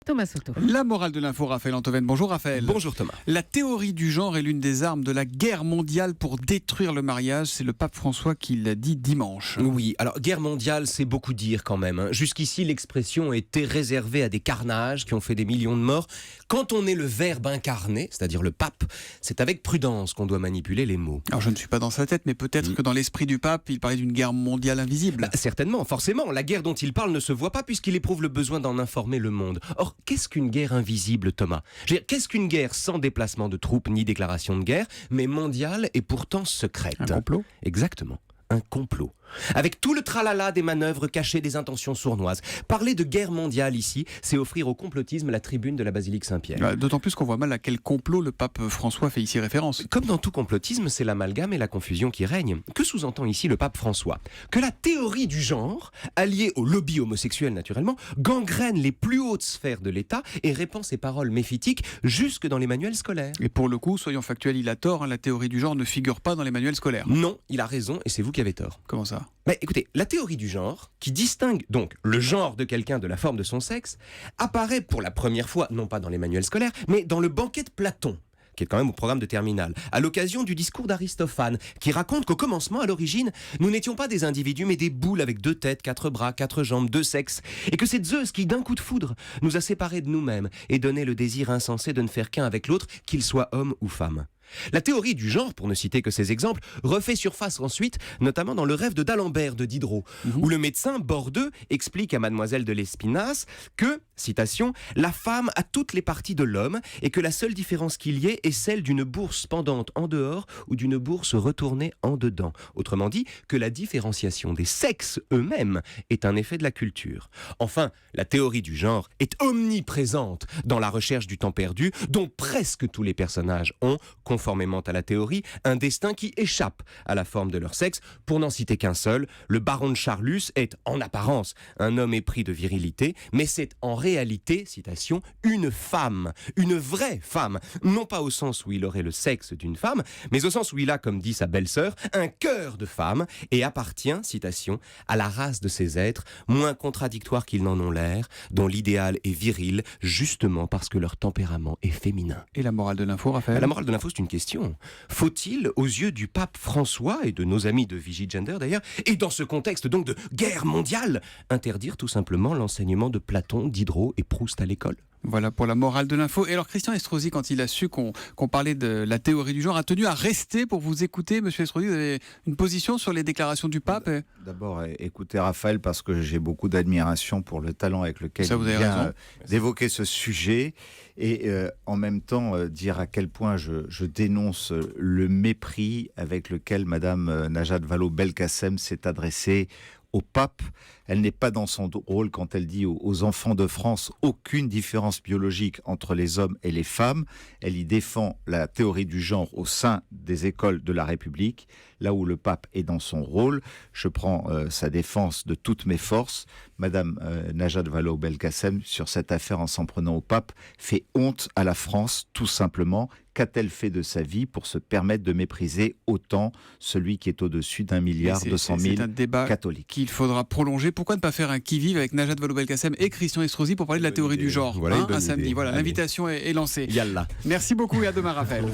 Thomas Soto. La morale de l'info, Raphaël Antoven. Bonjour Raphaël. Bonjour Thomas. La théorie du genre est l'une des armes de la guerre mondiale pour détruire le mariage. C'est le pape François qui l'a dit dimanche. Oui, alors guerre mondiale, c'est beaucoup dire quand même. Jusqu'ici, l'expression était réservée à des carnages qui ont fait des millions de morts. Quand on est le verbe incarné, c'est-à-dire le pape, c'est avec prudence qu'on doit manipuler les mots. Alors je ne suis pas dans sa tête, mais peut-être que dans l'esprit du pape, il parlait d'une guerre mondiale invisible. Certainement, forcément. La guerre dont il parle ne se voit pas puisqu'il éprouve le besoin d'en informer le monde. Or, qu'est-ce qu'une guerre invisible, Thomas ? Qu'est-ce qu'une guerre sans déplacement de troupes ni déclaration de guerre, mais mondiale et pourtant secrète ? Un complot ? Exactement. Un complot. Avec tout le tralala des manœuvres cachées, des intentions sournoises. Parler de guerre mondiale ici, c'est offrir au complotisme la tribune de la basilique Saint-Pierre. D'autant plus qu'on voit mal à quel complot le pape François fait ici référence. Comme dans tout complotisme, c'est l'amalgame et la confusion qui règnent. Que sous-entend ici le pape François ? Que la théorie du genre, alliée au lobby homosexuel naturellement, gangrène les plus hautes sphères de l'État et répand ses paroles méphitiques jusque dans les manuels scolaires. Et pour le coup, soyons factuels, il a tort, la théorie du genre ne figure pas dans les manuels scolaires. Non, il a raison et c'est vous qui avez tort. Comment ça ? Mais écoutez, la théorie du genre, qui distingue donc le genre de quelqu'un de la forme de son sexe, apparaît pour la première fois, non pas dans les manuels scolaires, mais dans le banquet de Platon, qui est quand même au programme de terminale, à l'occasion du discours d'Aristophane, qui raconte qu'au commencement, à l'origine, nous n'étions pas des individus, mais des boules avec 2 têtes, 4 bras, 4 jambes, 2 sexes, et que c'est Zeus qui, d'un coup de foudre, nous a séparés de nous-mêmes et donné le désir insensé de ne faire qu'un avec l'autre, qu'il soit homme ou femme. La théorie du genre, pour ne citer que ces exemples, refait surface ensuite, notamment dans Le rêve de d'Alembert de Diderot, où le médecin Bordeu explique à Mademoiselle de Lespinasse que, citation, « la femme a toutes les parties de l'homme et que la seule différence qu'il y ait est celle d'une bourse pendante en dehors ou d'une bourse retournée en dedans ». Autrement dit, que la différenciation des sexes eux-mêmes est un effet de la culture. Enfin, la théorie du genre est omniprésente dans la recherche du temps perdu, dont presque tous les personnages ont, conformément à la théorie, un destin qui échappe à la forme de leur sexe. Pour n'en citer qu'un seul, le baron de Charlus est, en apparence, un homme épris de virilité, mais c'est en réalité, citation, une femme, une vraie femme, non pas au sens où il aurait le sexe d'une femme, mais au sens où il a, comme dit sa belle-sœur, un cœur de femme et appartient, citation, à la race de ces êtres, moins contradictoires qu'ils n'en ont l'air, dont l'idéal est viril, justement parce que leur tempérament est féminin. Et la morale de l'info, Raphaël ? La morale de l'info, c'est une question. Faut-il, aux yeux du pape François et de nos amis de Vigigender d'ailleurs, et dans ce contexte donc de guerre mondiale, interdire tout simplement l'enseignement de Platon, Diderot et Proust à l'école ? Voilà pour la morale de l'info. Et alors Christian Estrosi, quand il a su qu'on parlait de la théorie du genre, a tenu à rester pour vous écouter. Monsieur Estrosi, vous avez une position sur les déclarations du pape ? D'abord, écoutez Raphaël, parce que j'ai beaucoup d'admiration pour le talent avec lequel Ça, vous avez il vient raison. d'évoquer ce sujet. Et en même temps, dire à quel point je dénonce le mépris avec lequel Madame Najat Vallaud-Belkacem s'est adressée au pape. Elle n'est pas dans son rôle quand elle dit aux enfants de France aucune différence biologique entre les hommes et les femmes. Elle y défend la théorie du genre au sein des écoles de la République, là où le pape est dans son rôle. Je prends sa défense de toutes mes forces. Madame Najat Vallaud-Belkacem, sur cette affaire en s'en prenant au pape, fait honte à la France, tout simplement. Qu'a-t-elle fait de sa vie pour se permettre de mépriser autant celui qui est au-dessus d'1,2 milliard C'est un débat catholiques qu'il faudra prolonger. Pourquoi ne pas faire un qui-vive avec Najat Vallaud-Belkacem et Christian Estrosi pour parler de la théorie du genre, Voilà une bonne un samedi. idée. Voilà, Allez. l'invitation est lancée. Yallah. Merci beaucoup et à demain, Raphaël.